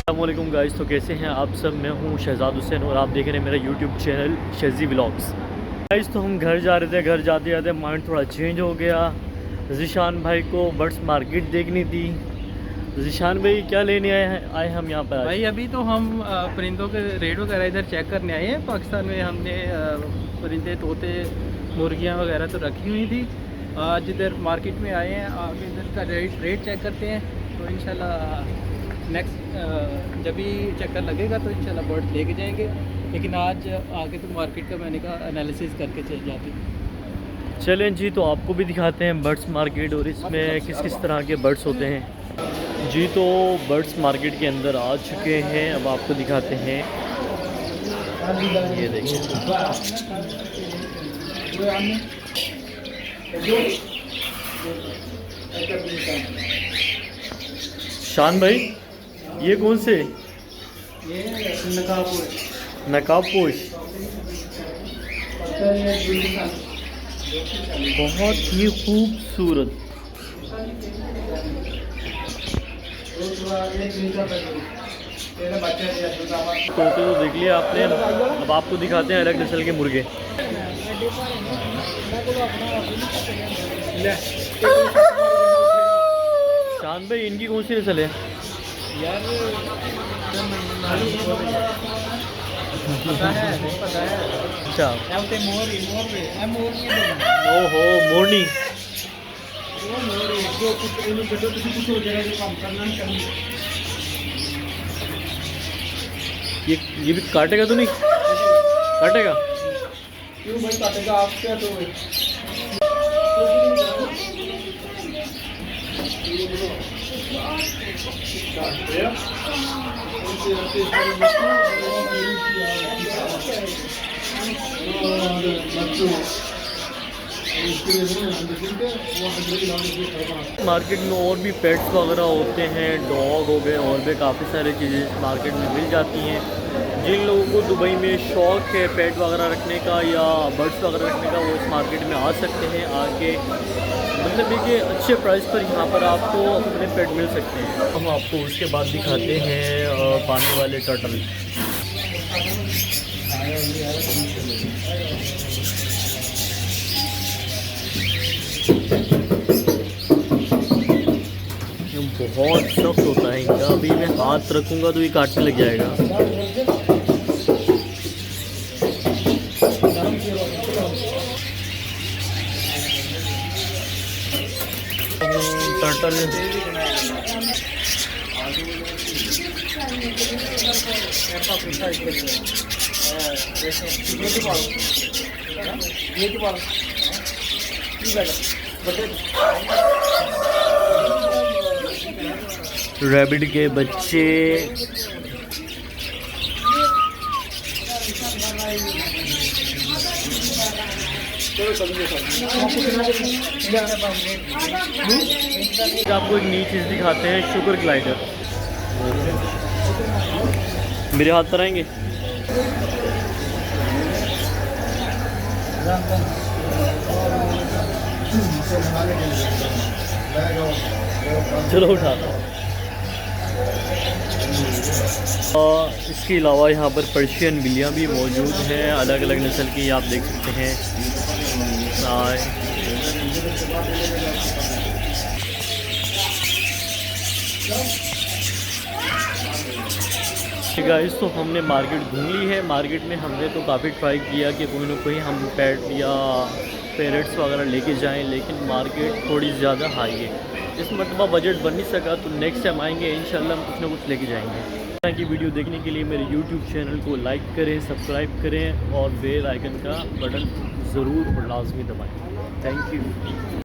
अस्सलामुअलैकुम गाइस, तो कैसे हैं आप सब। मैं हूं शहजाद हुसैन और आप देख रहे हैं मेरा यूट्यूब चैनल शहजी व्लॉग्स। गाइस तो हम घर जा रहे थे, घर जाते जाते माइंड थोड़ा चेंज हो गया। ज़ीशान भाई को बर्ड्स मार्केट देखनी थी। ज़ीशान भाई क्या लेने आए हम यहाँ पर भाई अभी तो हम परिंदों के रेट वगैरह इधर चेक करने आए हैं। पाकिस्तान में हमने परिंदे, तोते, मुर्गियाँ वगैरह तो रखी हुई थी। आज इधर मार्केट में आए हैं, आगे इधर का रेट चेक करते हैं। तो इंशाल्लाह नेक्स्ट जब भी चक्कर लगेगा तो इंशाल्लाह बर्ड लेके जाएंगे। लेकिन आज आगे तो मार्केट का मैंने कहा एनालिसिस करके चल जाते हैं। चलें जी, तो आपको भी दिखाते हैं बर्ड्स मार्केट और इसमें किस किस तरह के बर्ड्स होते हैं जी। तो बर्ड्स मार्केट के अंदर आ चुके हैं, अब आपको दिखाते हैं। ये देखिए शान भाई, ये कौन से? ये नकाब पोश, बहुत ही खूबसूरत। तोते तो देख लिया आपने, अब आपको दिखाते हैं अलग नस्ल के मुर्गे। शान भाई, इनकी कौन सी नस्ल है यार? पता है। अच्छा, मोर ओहो मोरनी। ये भी काटेगा तो नहीं? काटेगा? क्यों भाई काटेगा? आप क्या तो मार्केट में और भी पेट्स वगैरह होते हैं, डॉग हो गए, और भी काफ़ी सारी चीज़ें मार्केट में मिल जाती हैं। जिन लोगों को दुबई में शौक़ है पेट वगैरह रखने का या बर्ड्स वगैरह रखने का, वो इस मार्केट में आ सकते हैं। आके मतलब ये कि अच्छे प्राइस पर यहाँ पर आपको अपने पेट मिल सकते हैं। हम आपको उसके बाद दिखाते हैं पानी वाले टर्टल। बहुत सख्त होता है इनका, अभी मैं हाथ रखूँगा तो ये काटने लग जाएगा। टर्टल रैबिट के बच्चे, आपको एक नई चीज़ दिखाते हैं, शुगर ग्लाइडर। मेरे हाथ पर आएंगे। चलो उठा। इसके अलावा यहाँ पर पर्शियन बिल्लियाँ भी मौजूद हैं, अलग अलग नस्ल की, आप देख सकते हैं। गाइस तो हमने मार्केट घूम ली है। मार्केट में हमने तो काफ़ी ट्राई किया कि कोई ना कोई हम पेट या पेरेट्स वगैरह लेके जाएं, लेकिन मार्केट थोड़ी ज़्यादा हाई है। इस मरतबा बजट बन नहीं सका, तो नेक्स्ट टाइम आएंगे इंशाल्लाह हम कुछ ना कुछ लेके जाएंगे। इस तरह की वीडियो देखने के लिए मेरे यूट्यूब चैनल को लाइक करें, सब्सक्राइब करें और बेल आइकन का बटन ज़रूर और लाजमी दबाएँ। Thank you.